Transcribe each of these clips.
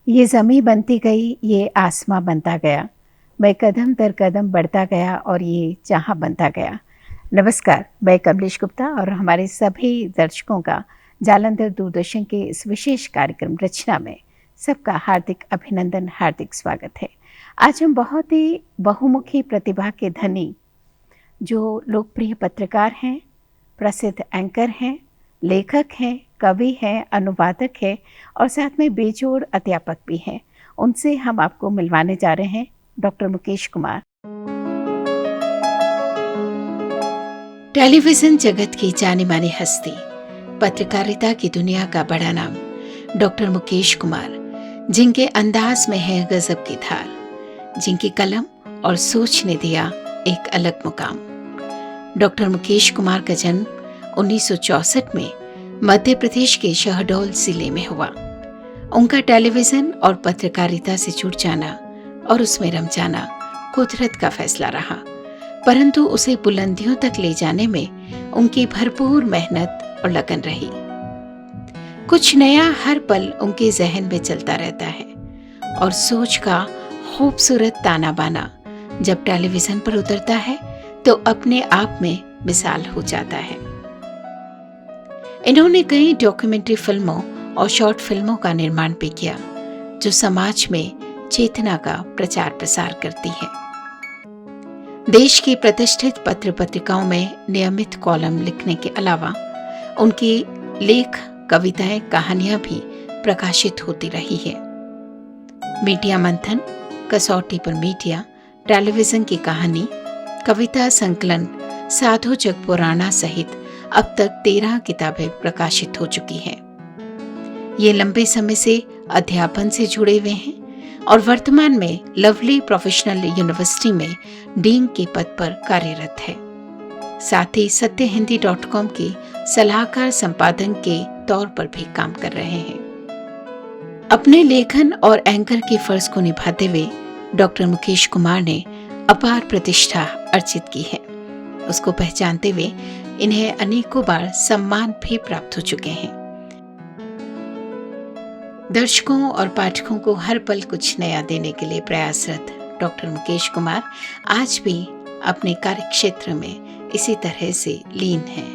ये ज़मीं बनती गई, ये आसमां बनता गया, मैं कदम दर कदम बढ़ता गया और ये जहां बनता गया। नमस्कार, मैं कमलेश गुप्ता और हमारे सभी दर्शकों का जालंधर दूरदर्शन के इस विशेष कार्यक्रम रचना में सबका हार्दिक अभिनंदन, हार्दिक स्वागत है। आज हम बहुत ही बहुमुखी प्रतिभा के धनी, जो लोकप्रिय पत्रकार हैं, प्रसिद्ध एंकर हैं, लेखक हैं, कवि हैं, अनुवादक हैं और साथ में बेजोड़ अध्यापक भी हैं, उनसे हम आपको मिलवाने जा रहे हैं डॉक्टर मुकेश कुमार। टेलीविज़न जगत की जानी मानी हस्ती, पत्रकारिता की दुनिया का बड़ा नाम डॉक्टर मुकेश कुमार, जिनके अंदाज में है गजब की धार, जिनकी कलम और सोच ने दिया एक अलग मुकाम। डॉक्टर मुकेश कुमार का जन्म 1964 में मध्य प्रदेश के शहडोल जिले में हुआ। उनका टेलीविजन और पत्रकारिता से जुड़ जाना और उसमें रम जाना कुदरत का फैसला रहा, परंतु उसे बुलंदियों तक ले जाने में उनकी भरपूर मेहनत और लगन रही। कुछ नया हर पल उनके जहन में चलता रहता है और सोच का खूबसूरत ताना बाना जब टेलीविजन पर उतरता है तो अपने आप में मिसाल हो जाता है। इन्होंने कई डॉक्यूमेंट्री फिल्मों और शॉर्ट फिल्मों का निर्माण भी किया, जो समाज में चेतना का प्रचार प्रसार करती है। देश की प्रतिष्ठित पत्र पत्रिकाओं में नियमित कॉलम लिखने के अलावा उनकी लेख, कविताएं, कहानियां भी प्रकाशित होती रही है। मीडिया मंथन, कसौटी पर मीडिया, टेलीविजन की कहानी, कविता संकलन साधु जग पुराना सहित अब तक 13 किताबें प्रकाशित हो चुकी हैं। ये लंबे समय से अध्यापन से जुड़े हुए हैं और वर्तमान में लवली प्रोफेशनल यूनिवर्सिटी में डीन के पद पर कार्यरत है। साथ ही सत्यहिंदी.com के सलाहकार संपादन के तौर पर भी काम कर रहे हैं। अपने लेखन और एंकर के फर्ज को निभाते हुए डॉक्टर मुकेश कुमार ने अपार प्रतिष्ठा अर्जित की है। उसको पहचानते हुए इन्हें अनेकों बार सम्मान भी प्राप्त हो चुके हैं। दर्शकों और पाठकों को हर पल कुछ नया देने के लिए प्रयासरत डॉक्टर मुकेश कुमार आज भी अपने कार्यक्षेत्र में इसी तरह से लीन हैं।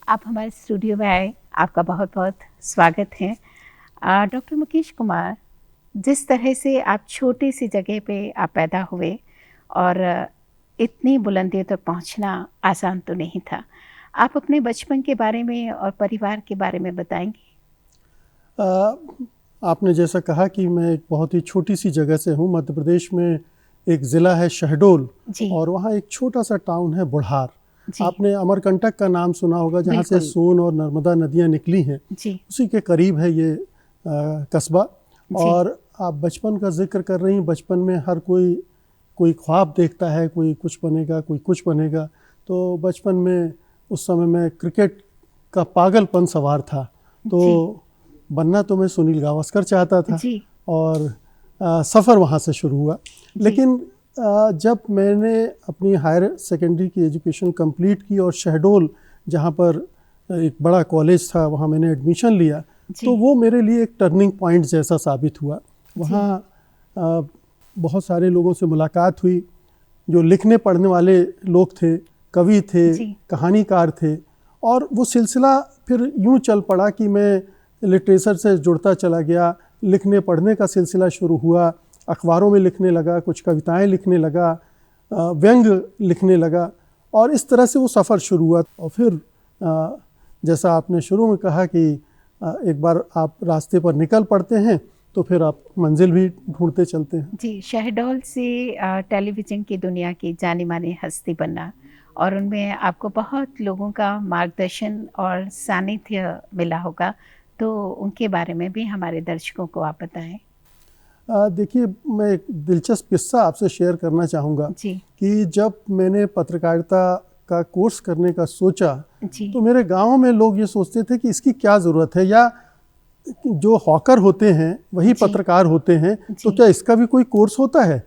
आप हमारे स्टूडियो में आए, आपका बहुत बहुत स्वागत है। डॉक्टर मुकेश कुमार, जिस तरह से आप छोटी सी जगह पे आप पैदा हुए और इतनी बुलंदियों तक पहुंचना आसान तो नहीं था। आप अपने बचपन के बारे में और परिवार के बारे में बताएंगे? आपने जैसा कहा कि मैं एक बहुत ही छोटी सी जगह से हूँ। मध्य प्रदेश में एक ज़िला है शहडोल और वहाँ एक छोटा सा टाउन है बुढ़ार। आपने अमरकंटक का नाम सुना होगा, जहाँ से सोन और नर्मदा नदियाँ निकली हैं, उसी के करीब है ये कस्बा। और आप बचपन का जिक्र कर रही हैं। बचपन में हर कोई ख्वाब देखता है, कोई कुछ बनेगा, कोई कुछ बनेगा। तो बचपन में उस समय मैं क्रिकेट का पागलपन सवार था, तो बनना तो मैं सुनील गावस्कर चाहता था और सफ़र वहाँ से शुरू हुआ। लेकिन जब मैंने अपनी हायर सेकेंडरी की एजुकेशन कंप्लीट की और शहडोल, जहाँ पर एक बड़ा कॉलेज था, वहाँ मैंने एडमिशन लिया, तो वो मेरे लिए एक टर्निंग पॉइंट जैसा साबित हुआ। वहाँ बहुत सारे लोगों से मुलाकात हुई जो लिखने पढ़ने वाले लोग थे, कवि थे, कहानीकार थे। और वो सिलसिला फिर यूँ चल पड़ा कि मैं लिटरेचर से जुड़ता चला गया। लिखने पढ़ने का सिलसिला शुरू हुआ, अखबारों में लिखने लगा, कुछ कविताएं लिखने लगा, व्यंग लिखने लगा और इस तरह से वो सफ़र शुरू हुआ। और फिर जैसा आपने शुरू में कहा कि एक बार आप रास्ते पर निकल पड़ते हैं तो फिर आप मंजिल भी ढूंढते चलते हैं। जी, शहडोल से टेलीविज़न की दुनिया की जानी मानी हस्ती बनना और उनमें आपको बहुत लोगों का मार्गदर्शन और सानिध्य मिला होगा, तो उनके बारे में भी हमारे दर्शकों को आप बताएं। देखिए, मैं एक दिलचस्प किस्सा आपसे शेयर करना चाहूँगा कि जब मैंने पत्रकारिता का कोर्स करने का सोचा तो मेरे गांव में लोग ये सोचते थे कि इसकी क्या ज़रूरत है, या जो हॉकर होते हैं वही पत्रकार होते हैं, तो क्या इसका भी कोई कोर्स होता है।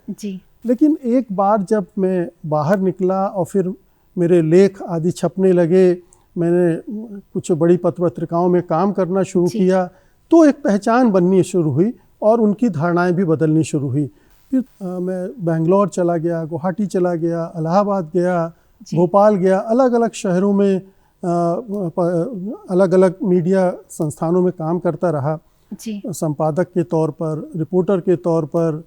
लेकिन एक बार जब मैं बाहर निकला और फिर मेरे लेख आदि छपने लगे, मैंने कुछ बड़ी पत्रिकाओं में काम करना शुरू किया, तो एक पहचान बननी शुरू हुई और उनकी धारणाएं भी बदलनी शुरू हुई। फिर मैं बेंगलोर चला गया, गुवाहाटी चला गया, इलाहाबाद गया, भोपाल गया, अलग अलग शहरों में अलग अलग मीडिया संस्थानों में काम करता रहा, संपादक के तौर पर, रिपोर्टर के तौर पर,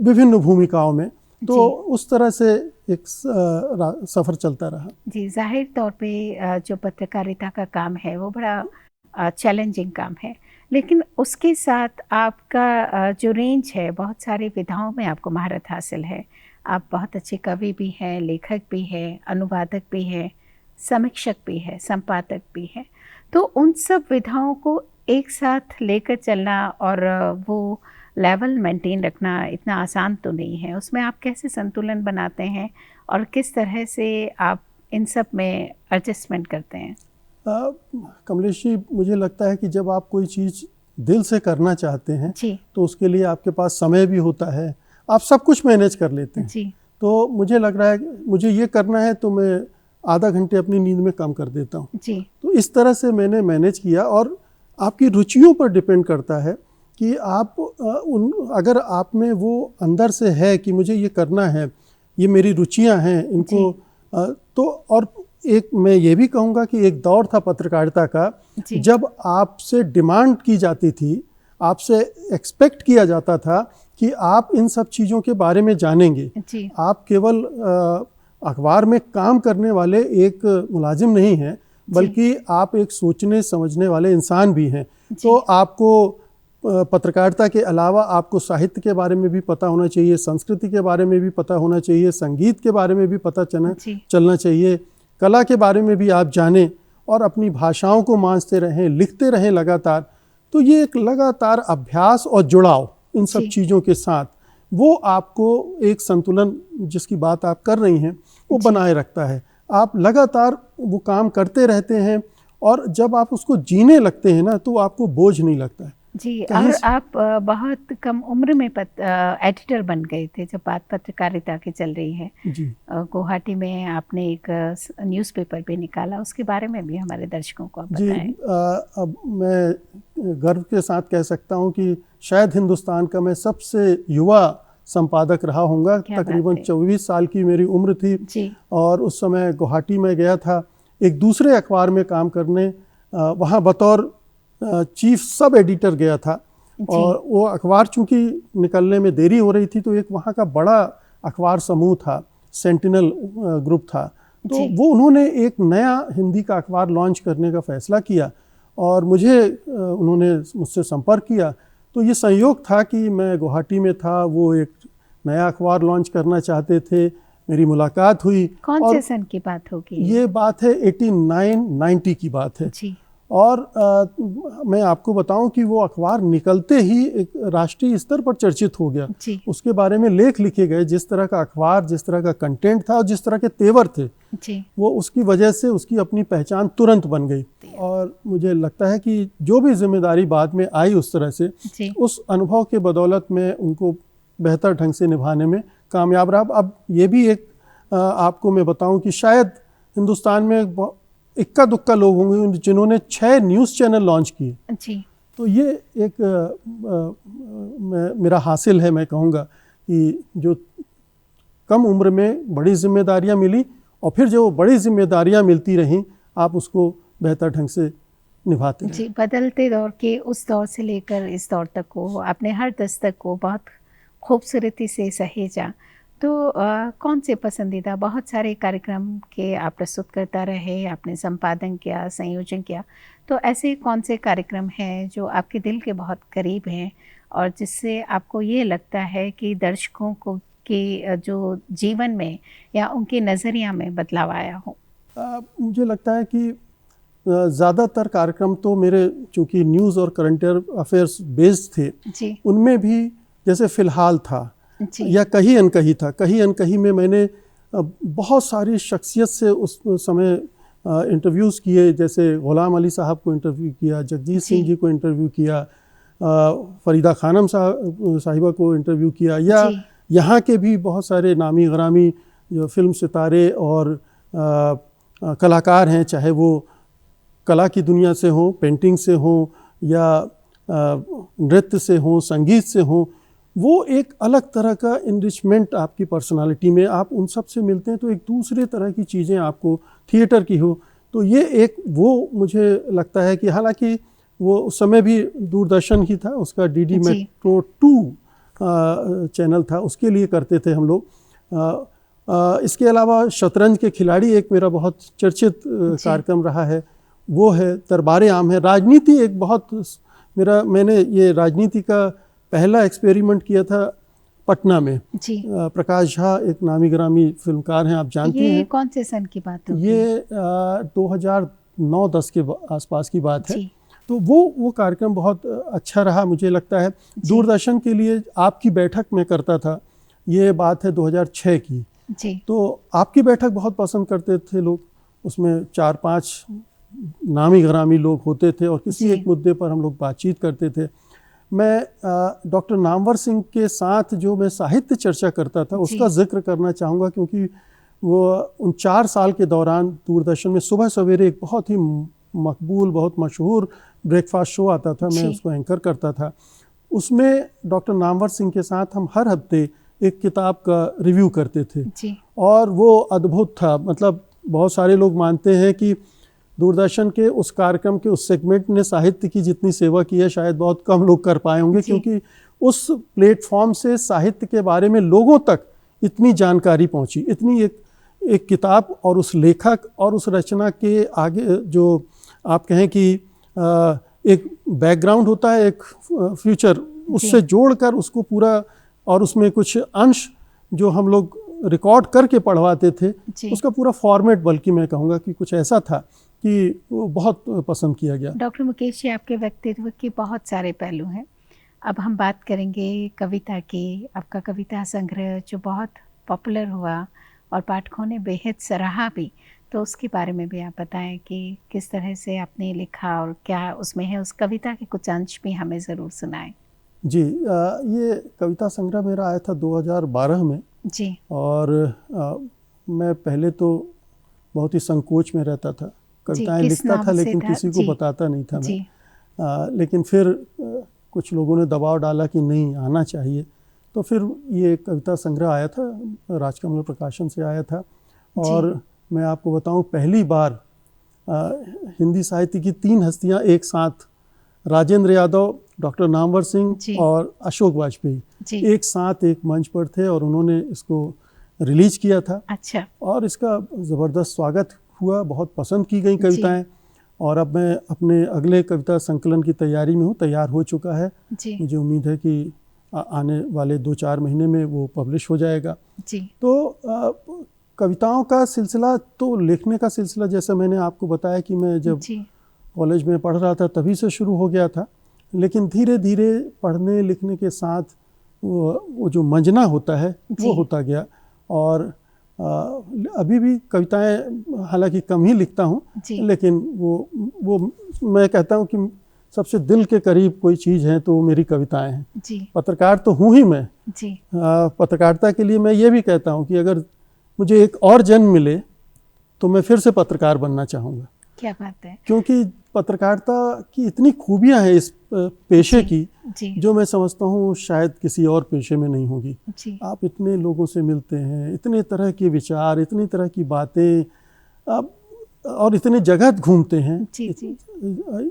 विभिन्न भूमिकाओं में। तो उस तरह से एक सफ़र चलता रहा। जी, जाहिर तौर पे जो पत्रकारिता का काम है वो बड़ा चैलेंजिंग काम है, लेकिन उसके साथ आपका जो रेंज है, बहुत सारी विधाओं में आपको महारत हासिल है। आप बहुत अच्छे कवि भी हैं, लेखक भी हैं, अनुवादक भी हैं, समीक्षक भी है, संपादक भी है। तो उन सब विधाओं को एक साथ लेकर चलना और वो लेवल मेंटेन रखना इतना आसान तो नहीं है। उसमें आप कैसे संतुलन बनाते हैं और किस तरह से आप इन सब में एडजस्टमेंट करते हैं? कमलेश जी, मुझे लगता है कि जब आप कोई चीज़ दिल से करना चाहते हैं तो उसके लिए आपके पास समय भी होता है, आप सब कुछ मैनेज कर लेते हैं। तो मुझे लग रहा है मुझे ये करना है तो मैं आधा घंटे अपनी नींद में कम कर देता हूँ। तो इस तरह से मैंने मैनेज किया। और आपकी रुचियों पर डिपेंड करता है कि आप अगर आप में वो अंदर से है कि मुझे ये करना है, ये मेरी रुचियां हैं, इनको तो। और एक मैं ये भी कहूँगा कि एक दौर था पत्रकारिता का जब आपसे डिमांड की जाती थी, आपसे एक्सपेक्ट किया जाता था कि आप इन सब चीज़ों के बारे में जानेंगे। आप केवल अखबार में काम करने वाले एक मुलाजिम नहीं हैं, बल्कि आप एक सोचने समझने वाले इंसान भी हैं। तो आपको पत्रकारिता के अलावा आपको साहित्य के बारे में भी पता होना चाहिए, संस्कृति के बारे में भी पता होना चाहिए, संगीत के बारे में भी पता चलना चाहिए, कला के बारे में भी आप जानें और अपनी भाषाओं को मांझते रहें, लिखते रहें लगातार। तो ये एक लगातार अभ्यास और जुड़ाव इन सब चीज़ों के साथ वो आपको एक संतुलन जिसकी बात आप कर रही हैं वो बनाए रखता है। आप लगातार वो काम करते रहते हैं और जब आप उसको जीने लगते हैं ना तो आपको बोझ नहीं लगता है। जी, और आप बहुत कम उम्र में एडिटर बन गए थे जब बात पत्रकारिता की चल रही है। गुवाहाटी में आपने एक न्यूज़पेपर भी निकाला, उसके बारे में भी हमारे दर्शकों को आप बताएं। अब मैं गर्व के साथ कह सकता हूँ कि शायद हिंदुस्तान का मैं सबसे युवा संपादक रहा हूँगा। तकरीबन 24 साल की मेरी उम्र थी और उस समय गुवाहाटी में गया था एक दूसरे अखबार में काम करने। वहाँ बतौर चीफ सब एडिटर गया था और वो अखबार चूंकि निकलने में देरी हो रही थी तो एक वहाँ का बड़ा अखबार समूह था, सेंटिनल ग्रुप था, तो वो उन्होंने एक नया हिंदी का अखबार लॉन्च करने का फैसला किया और उन्होंने मुझसे संपर्क किया। तो ये संयोग था कि मैं गुवाहाटी में था, वो एक नया अखबार लॉन्च करना चाहते थे, मेरी मुलाकात हुई। कौन से सन की बात होगी? ये बात है 89-90 की बात है। और मैं आपको बताऊं कि वो अखबार निकलते ही एक राष्ट्रीय स्तर पर चर्चित हो गया। उसके बारे में लेख लिखे गए, जिस तरह का अखबार, जिस तरह का कंटेंट था और जिस तरह के तेवर थे, वो उसकी वजह से उसकी अपनी पहचान तुरंत बन गई। और मुझे लगता है कि जो भी जिम्मेदारी बाद में आई उस तरह से, उस अनुभव के बदौलत में उनको बेहतर ढंग से निभाने में कामयाब रहा। अब ये भी एक आपको मैं बताऊं कि शायद हिंदुस्तान में इक्का दुक्का लोग होंगे जिन्होंने 6 न्यूज़ चैनल लॉन्च किए। तो ये एक मेरा हासिल है, मैं कहूँगा कि जो कम उम्र में बड़ी जिम्मेदारियाँ मिली और फिर जो बड़ी जिम्मेदारियाँ मिलती रहीं आप उसको बेहतर ढंग से निभाते हैं। बदलते दौर के उस दौर से लेकर इस दौर तक को आपने हर दस्तक को बहुत खूबसूरती से सहेजा। तो कौन से पसंदीदा, बहुत सारे कार्यक्रम के आप प्रस्तुत करता रहे, आपने संपादन किया, संयोजन किया, तो ऐसे कौन से कार्यक्रम हैं जो आपके दिल के बहुत करीब हैं और जिससे आपको ये लगता है कि दर्शकों को के जो जीवन में या उनके नज़रिया में बदलाव आया हो? मुझे लगता है कि ज़्यादातर कार्यक्रम तो मेरे चूँकि न्यूज़ और करंट अफेयर्स बेस्ड थे जी उनमें भी जैसे फ़िलहाल था जी या कहीं अनकहीं था, कहीं अनकहीं में मैंने बहुत सारी शख्सियत से उस समय इंटरव्यूज़ किए, जैसे ग़ुलाम अली साहब को इंटरव्यू किया, जगजीत सिंह जी को इंटरव्यू किया, फरीदा खानम साहिबा को इंटरव्यू किया, या यहाँ के भी बहुत सारे नामी गरामी जो फिल्म सितारे और कलाकार हैं, चाहे वो कला की दुनिया से हों, पेंटिंग से हों या नृत्य से हों, संगीत से हों, वो एक अलग तरह का इनरिचमेंट आपकी पर्सनालिटी में, आप उन सब से मिलते हैं तो एक दूसरे तरह की चीज़ें आपको थिएटर की हो, तो ये एक वो मुझे लगता है कि हालांकि वो उस समय भी दूरदर्शन ही था, उसका डीडी मेट्रो 2 चैनल था, उसके लिए करते थे हम लोग। इसके अलावा शतरंज के खिलाड़ी एक मेरा बहुत चर्चित कार्यक्रम रहा है, वो है दरबार आम है। राजनीति एक बहुत मैंने ये राजनीति का पहला एक्सपेरिमेंट किया था पटना में। प्रकाश झा एक नामी ग्रामी फिल्मकार हैं, आप जानती हैं। ये कौन से सन की बात होगी? ये 2009-10 के आसपास की बात है। तो वो कार्यक्रम बहुत अच्छा रहा मुझे लगता है। दूरदर्शन के लिए आपकी बैठक में करता था, ये बात है 2006 की जी। तो आपकी बैठक बहुत पसंद करते थे लोग, उसमें 4-5 नामी ग्रामी लोग होते थे और किसी एक मुद्दे पर हम लोग बातचीत करते थे। मैं डॉक्टर नामवर सिंह के साथ जो मैं साहित्य चर्चा करता था उसका जिक्र करना चाहूँगा, क्योंकि वो उन 4 साल के दौरान दूरदर्शन में सुबह सवेरे एक बहुत ही मकबूल, बहुत मशहूर ब्रेकफास्ट शो आता था, मैं उसको एंकर करता था। उसमें डॉक्टर नामवर सिंह के साथ हम हर हफ्ते एक किताब का रिव्यू करते थे और वो अद्भुत था। मतलब बहुत सारे लोग मानते हैं कि दूरदर्शन के उस कार्यक्रम के उस सेगमेंट ने साहित्य की जितनी सेवा की है शायद बहुत कम लोग कर पाए होंगे, क्योंकि उस प्लेटफॉर्म से साहित्य के बारे में लोगों तक इतनी जानकारी पहुंची, इतनी एक किताब और उस लेखक और उस रचना के आगे जो आप कहें कि एक बैकग्राउंड होता है, एक फ्यूचर, उससे जोड़कर उसको पूरा, और उसमें कुछ अंश जो हम लोग रिकॉर्ड करके पढ़वाते थे, उसका पूरा फॉर्मेट, बल्कि मैं कहूँगा कि कुछ ऐसा था कि वो बहुत पसंद किया गया। डॉक्टर मुकेश जी, आपके व्यक्तित्व के बहुत सारे पहलू हैं। अब हम बात करेंगे कविता की। आपका कविता संग्रह जो बहुत पॉपुलर हुआ और पाठकों ने बेहद सराहा भी, तो उसके बारे में भी आप बताएं कि किस तरह से आपने लिखा और क्या उसमें है। उस कविता के कुछ अंश भी हमें ज़रूर सुनाएं। जी, ये कविता संग्रह मेरा आया था 2012 में जी। और मैं पहले तो बहुत ही संकोच में रहता था, कविताएं लिखता था लेकिन किसी को बताता नहीं था मैं। लेकिन फिर कुछ लोगों ने दबाव डाला कि नहीं, आना चाहिए, तो फिर ये कविता संग्रह आया था, राजकमल प्रकाशन से आया था। और मैं आपको बताऊं, पहली बार हिंदी साहित्य की 3 हस्तियां एक साथ, राजेंद्र यादव, डॉक्टर नामवर सिंह और अशोक वाजपेयी एक साथ एक मंच पर थे और उन्होंने इसको रिलीज किया था। अच्छा। और इसका ज़बरदस्त स्वागत हुआ, बहुत पसंद की गई कविताएं। और अब मैं अपने अगले कविता संकलन की तैयारी में हूँ, तैयार हो चुका है। मुझे उम्मीद है कि आने वाले 2-4 महीने में वो पब्लिश हो जाएगा। तो कविताओं का सिलसिला, तो लिखने का सिलसिला, जैसा मैंने आपको बताया कि मैं जब कॉलेज में पढ़ रहा था तभी से शुरू हो गया था, लेकिन धीरे धीरे पढ़ने लिखने के साथ वो जो मंजना होता है वो होता गया। और अभी भी कविताएं हालांकि कम ही लिखता हूँ, लेकिन वो मैं कहता हूँ कि सबसे दिल के करीब कोई चीज़ है तो वो मेरी कविताएं हैं। पत्रकार तो हूँ ही मैं। पत्रकारिता के लिए मैं ये भी कहता हूँ कि अगर मुझे एक और जन्म मिले तो मैं फिर से पत्रकार बनना चाहूँगा। क्या बात है। क्योंकि पत्रकारिता की इतनी खूबियाँ हैं इस पेशे की, जो मैं समझता हूँ शायद किसी और पेशे में नहीं होगी। आप इतने लोगों से मिलते हैं, इतने तरह के विचार, इतनी तरह की बातें, और इतने जगह घूमते हैं,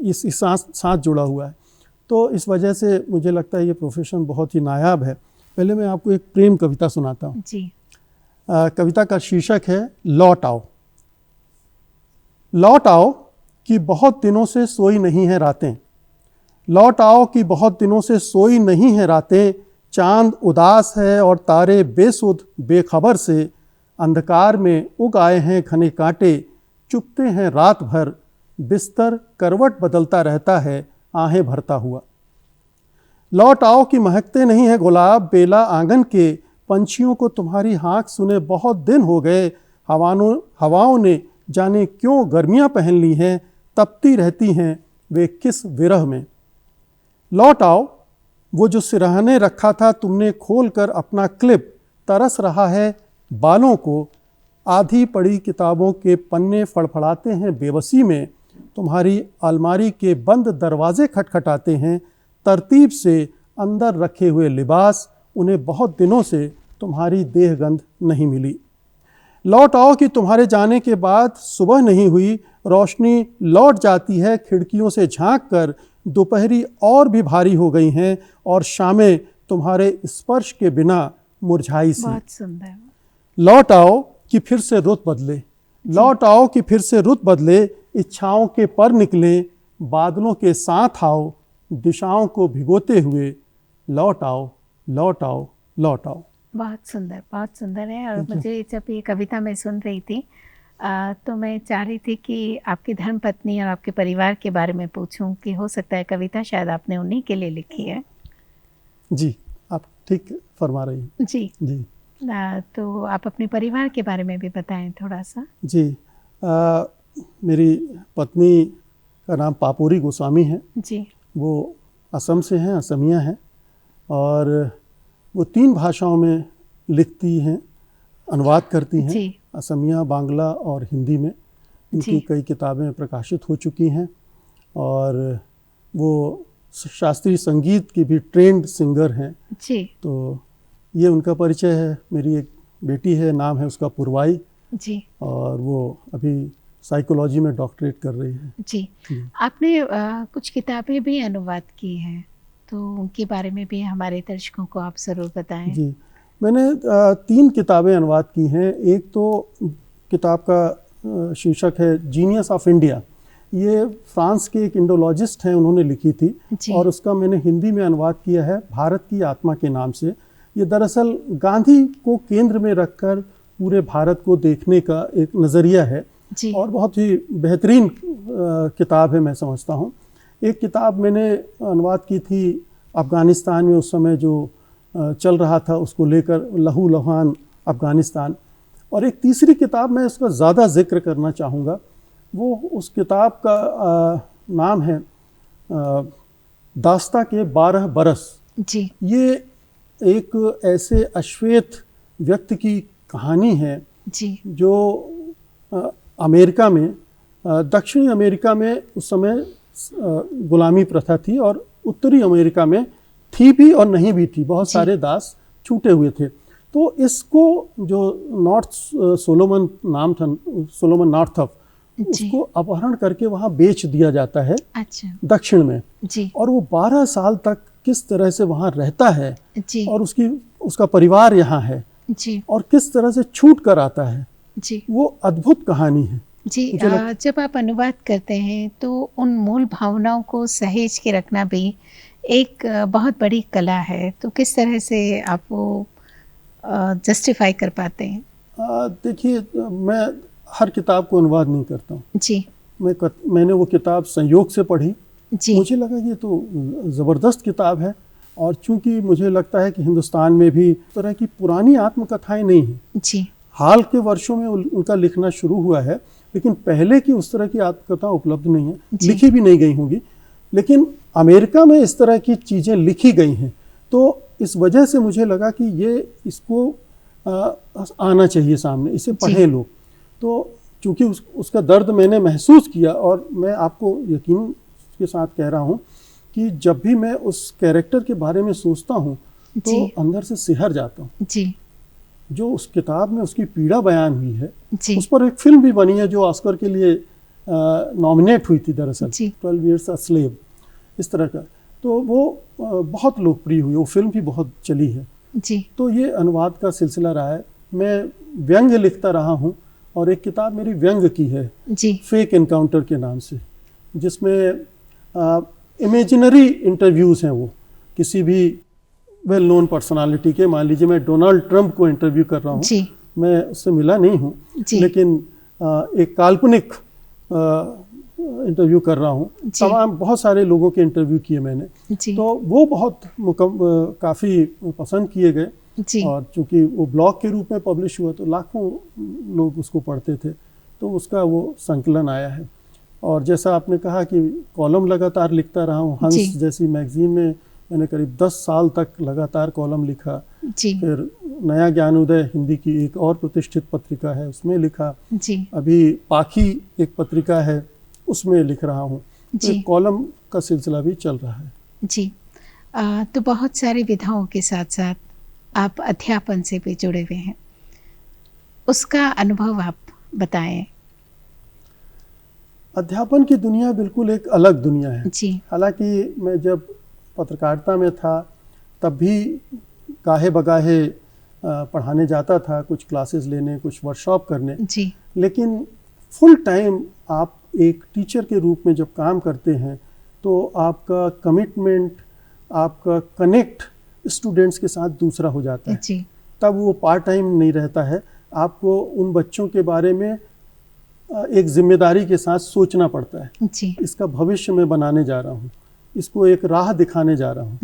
इस साथ जुड़ा हुआ है। तो इस वजह से मुझे लगता है ये प्रोफेशन बहुत ही नायाब है। पहले मैं आपको एक प्रेम कविता सुनाता हूँ। कविता का शीर्षक है लौट आओ। लौट आओ कि बहुत दिनों से सोई नहीं है रातें, लौट आओ कि बहुत दिनों से सोई नहीं है रातें। चांद उदास है और तारे बेसुध बेखबर से, अंधकार में उग आए हैं घने कांटे, चुपते हैं रात भर बिस्तर करवट बदलता रहता है आहें भरता हुआ। लौट आओ कि महकते नहीं है गुलाब बेला आंगन के, पंछियों को तुम्हारी हाँक सुने बहुत दिन हो गए। हवाओं ने जाने क्यों गर्मियां पहन ली हैं, तपती रहती हैं वे किस विरह में। लौट आओ वो जो सिरहाने रखा था तुमने खोल कर अपना क्लिप, तरस रहा है बालों को। आधी पड़ी किताबों के पन्ने फड़फड़ाते हैं बेबसी में, तुम्हारी अलमारी के बंद दरवाजे खटखटाते हैं तरतीब से। अंदर रखे हुए लिबास, उन्हें बहुत दिनों से तुम्हारी देहगंध नहीं मिली। लौट आओ कि तुम्हारे जाने के बाद सुबह नहीं हुई, रोशनी लौट जाती है खिड़कियों से झांक कर। दोपहरी और भी भारी हो गई हैं और शामें तुम्हारे स्पर्श के बिना मुरझाई सी। बहुत सुंदर। लौट आओ कि फिर से रुत बदले, लौट आओ कि फिर से रुत बदले। इच्छाओं के पर निकले बादलों के साथ आओ, दिशाओं को भिगोते हुए। लौट आओ लौट आओ लौट आओ। बहुत सुंदर है। और मुझे जब ये कविता मैं सुन रही थी तो मैं चाह रही थी कि आपकी धर्मपत्नी और आपके परिवार के बारे में पूछूं कि हो सकता है कविता शायद आपने उन्हीं के लिए लिखी है। जी, आप ठीक फरमा रही हैं। जी। तो आप अपने परिवार के बारे में भी बताएं थोड़ा सा। जी, मेरी पत्नी का नाम पापोरी गोस्वामी है जी। वो असम से हैं, असमिया हैं और वो 3 भाषाओं में लिखती हैं, अनुवाद करती हैं जी। असमिया, बांग्ला और हिंदी में। उनकी कई किताबें प्रकाशित हो चुकी हैं और वो शास्त्रीय संगीत की भी ट्रेंड सिंगर हैं। जी। तो ये उनका परिचय है। मेरी एक बेटी है, नाम है उसका पूर्वाई जी। और वो अभी साइकोलॉजी में डॉक्टरेट कर रही है। जी। आपने कुछ किताबें भी अनुवाद की हैं, तो उनके बारे में भी हमारे दर्शकों को आप ज़रूर बताएं। जी, मैंने 3 किताबें अनुवाद की हैं। एक तो किताब का शीर्षक है जीनियस ऑफ इंडिया। ये फ्रांस के एक इंडोलॉजिस्ट हैं, उन्होंने लिखी थी और उसका मैंने हिंदी में अनुवाद किया है भारत की आत्मा के नाम से। ये दरअसल गांधी को केंद्र में रखकर पूरे भारत को देखने का एक नज़रिया है और बहुत ही बेहतरीन किताब है, मैं समझता हूँ। एक किताब मैंने अनुवाद की थी अफ़गानिस्तान में उस समय जो चल रहा था उसको लेकर, लहू लुहान अफ़गानिस्तान। और एक तीसरी किताब मैं उसका ज़्यादा जिक्र करना चाहूँगा। वो उस किताब का नाम है दास्ता के 12 बरस। जी। ये एक ऐसे अश्वेत व्यक्ति की कहानी है जी, जो अमेरिका में, दक्षिणी अमेरिका में उस समय गुलामी प्रथा थी और उत्तरी अमेरिका में थी भी और नहीं भी थी, बहुत सारे दास छूटे हुए थे। तो इसको जो नॉर्थ सोलोमन नाम था, सोलोमन नॉर्थअप, उसको अपहरण करके वहाँ बेच दिया जाता है। अच्छा। दक्षिण में जी। और वो 12 साल तक किस तरह से वहाँ रहता है जी, और उसका परिवार यहाँ है जी, और किस तरह से छूट कर आता है जी, वो अद्भुत कहानी है जी। जब आप अनुवाद करते हैं तो उन मूल भावनाओं को सहेज के रखना भी एक बहुत बड़ी कला है, तो किस तरह से आप वो जस्टिफाई कर पाते हैं? देखिए, मैं हर किताब को अनुवाद नहीं करता हूँ जी। मैंने वो किताब संयोग से पढ़ी जी। मुझे लगा कि ये तो ज़बरदस्त किताब है और चूंकि मुझे लगता है कि हिंदुस्तान में भी तरह की पुरानी आत्मकथाएं नहीं हैं जी। हाल के वर्षों में उनका लिखना शुरू हुआ है, लेकिन पहले की उस तरह की आत्मकथा उपलब्ध नहीं है, लिखी भी नहीं गई होंगी। लेकिन अमेरिका में इस तरह की चीज़ें लिखी गई हैं, तो इस वजह से मुझे लगा कि ये इसको आना चाहिए सामने, इसे पढ़ें लोग। तो चूँकि उसका दर्द मैंने महसूस किया और मैं आपको यकीन के साथ कह रहा हूँ कि जब भी मैं उस कैरेक्टर के बारे में सोचता हूँ तो अंदर से सिहर जाता हूँ जी। जो उस किताब में उसकी पीड़ा बयान हुई है, उस पर एक फिल्म भी बनी है जो ऑस्कर के लिए नॉमिनेट हुई थी दरअसल, 12 Years a Slave, इस तरह का। तो वो बहुत लोकप्रिय हुई, वो फिल्म भी बहुत चली है जी। तो ये अनुवाद का सिलसिला रहा है। मैं व्यंग्य लिखता रहा हूँ और एक किताब मेरी व्यंग्य की है जी, फेक एनकाउंटर के नाम से, जिसमें इमेजिनरी इंटरव्यूज़ हैं। वो किसी भी वेल नोन पर्सनालिटी के, मान लीजिए मैं डोनाल्ड ट्रंप को इंटरव्यू कर रहा हूँ, मैं उससे मिला नहीं हूँ, लेकिन एक काल्पनिक इंटरव्यू कर रहा हूँ, तमाम बहुत सारे लोगों के इंटरव्यू किए मैंने, तो वो बहुत काफ़ी पसंद किए गए। और चूंकि वो ब्लॉग के रूप में पब्लिश हुआ तो लाखों लोग उसको पढ़ते थे, तो उसका वो संकलन आया है। और जैसा आपने कहा कि कॉलम लगातार लिखता रहा हूँ, हंस जैसी मैगजीन में मैंने करीब 10 साल तक लगातार कॉलम लिखा। फिर नया ज्ञानोदय हिंदी की एक और प्रतिष्ठित पत्रिका है, उसमें लिखा। अभी पाखी एक पत्रिका है, उसमें लिख रहा हूँ। तो कॉलम का सिलसिला भी चल रहा है। जी, तो बहुत सारी विधाओं के साथ साथ आप अध्यापन से भी जुड़े हुए हैं, उसका अनुभव आप बताएं। अध्यापन की दुनिया बिल्कुल एक अलग दुनिया है। हालांकि मैं जब पत्रकारिता में था तब भी गाहे बगाहे पढ़ाने जाता था, कुछ क्लासेस लेने, कुछ वर्कशॉप करने। लेकिन फुल टाइम आप एक टीचर के रूप में जब काम करते हैं तो आपका कमिटमेंट, आपका कनेक्ट स्टूडेंट्स के साथ दूसरा हो जाता है। तब वो पार्ट टाइम नहीं रहता है, आपको उन बच्चों के बारे में एक जिम्मेदारी के साथ सोचना पड़ता है। इसका भविष्य मैं बनाने जा रहा हूँ, इसको एक राह दिखाने जा रहा हूँ।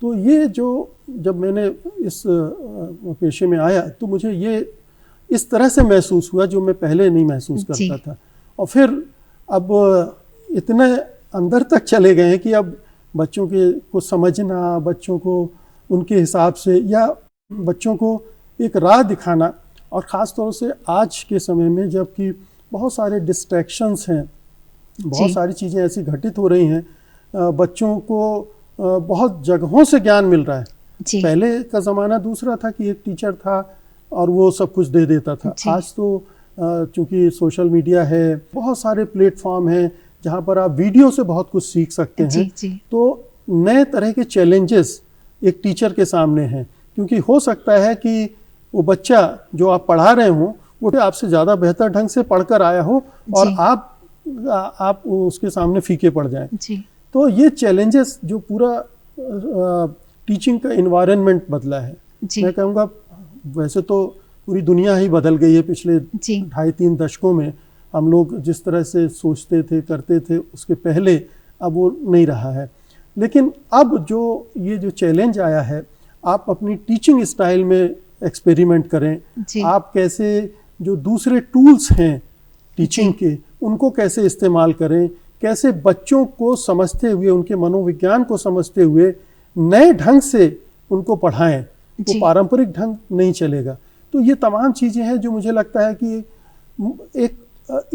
तो ये जो जब मैंने इस पेशे में आया तो मुझे ये इस तरह से महसूस हुआ जो मैं पहले नहीं महसूस करता था। और फिर अब इतने अंदर तक चले गए हैं कि अब बच्चों को समझना, बच्चों को उनके हिसाब से या बच्चों को एक राह दिखाना, और ख़ास तौर से आज के समय में जबकि बहुत सारे डिस्ट्रैक्शंस हैं, बहुत सारी चीज़ें ऐसी घटित हो रही हैं, बच्चों को बहुत जगहों से ज्ञान मिल रहा है। पहले का ज़माना दूसरा था कि एक टीचर था और वो सब कुछ दे देता था। आज तो चूँकि सोशल मीडिया है, बहुत सारे प्लेटफॉर्म हैं जहाँ पर आप वीडियो से बहुत कुछ सीख सकते हैं। तो नए तरह के चैलेंजेस एक टीचर के सामने हैं, क्योंकि हो सकता है कि वो बच्चा जो आप पढ़ा रहे हो वो आपसे ज़्यादा बेहतर ढंग से पढ़कर आया हो और आप उसके सामने फीके पड़ जाएं। तो ये चैलेंजेस जो पूरा टीचिंग का इन्वायरमेंट बदला है, मैं कहूँगा वैसे तो पूरी दुनिया ही बदल गई है पिछले 2.5-3 दशकों में। हम लोग जिस तरह से सोचते थे, करते थे, उसके पहले अब वो नहीं रहा है। लेकिन अब जो ये जो चैलेंज आया है, आप अपनी टीचिंग स्टाइल में एक्सपेरिमेंट करें। आप कैसे जो दूसरे टूल्स हैं टीचिंग के, उनको कैसे इस्तेमाल करें, कैसे बच्चों को समझते हुए, उनके मनोविज्ञान को समझते हुए नए ढंग से उनको पढ़ाएं। वो पारंपरिक ढंग नहीं चलेगा। तो ये तमाम चीज़ें हैं जो मुझे लगता है कि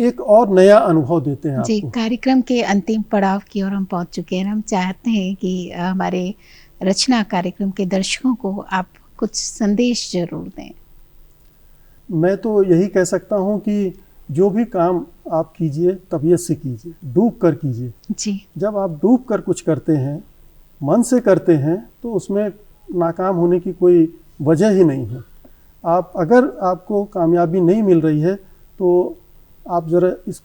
एक और नया अनुभव देते हैं आपको। कार्यक्रम के अंतिम पड़ाव की ओर हम पहुंच चुके हैं। हम चाहते हैं कि हमारे रचना कार्यक्रम के दर्शकों को आप कुछ संदेश जरूर दें। मैं तो यही कह सकता हूं कि जो भी काम आप कीजिए तबीयत से कीजिए, डूब कर कीजिए। जब आप डूब कर कुछ करते हैं, मन से करते हैं, तो उसमें नाकाम होने की कोई वजह ही नहीं है। अगर आपको कामयाबी नहीं मिल रही है तो आप ज़रा इस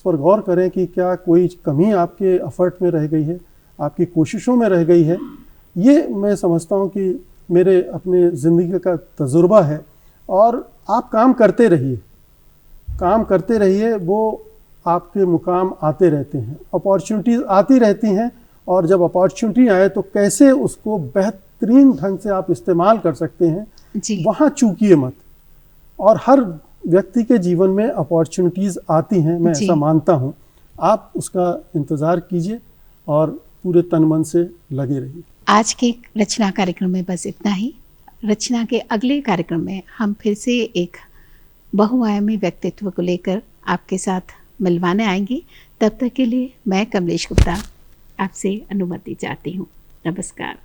पर गौर करें कि क्या कोई कमी आपके एफर्ट में रह गई है, आपकी कोशिशों में रह गई है। ये मैं समझता हूँ कि मेरे अपने ज़िंदगी का तजुर्बा है। और आप काम करते रहिए, वो आपके मुकाम आते रहते हैं, अपॉर्चुनिटीज़ आती रहती हैं। और जब अपॉर्चुनिटी आए तो कैसे उसको बेहतरीन ढंग से आप इस्तेमाल कर सकते हैं, वहाँ चूकिए मत। और हर व्यक्ति के जीवन में अपॉर्चुनिटीज़ आती हैं, मैं ऐसा मानता हूँ। आप उसका इंतज़ार कीजिए और पूरे तन मन से लगे रहिए। आज के रचना कार्यक्रम में बस इतना ही। रचना के अगले कार्यक्रम में हम फिर से एक बहुआयामी व्यक्तित्व को लेकर आपके साथ मिलवाने आएंगे। तब तक के लिए मैं कमलेश गुप्ता आपसे अनुमति चाहती हूँ। नमस्कार।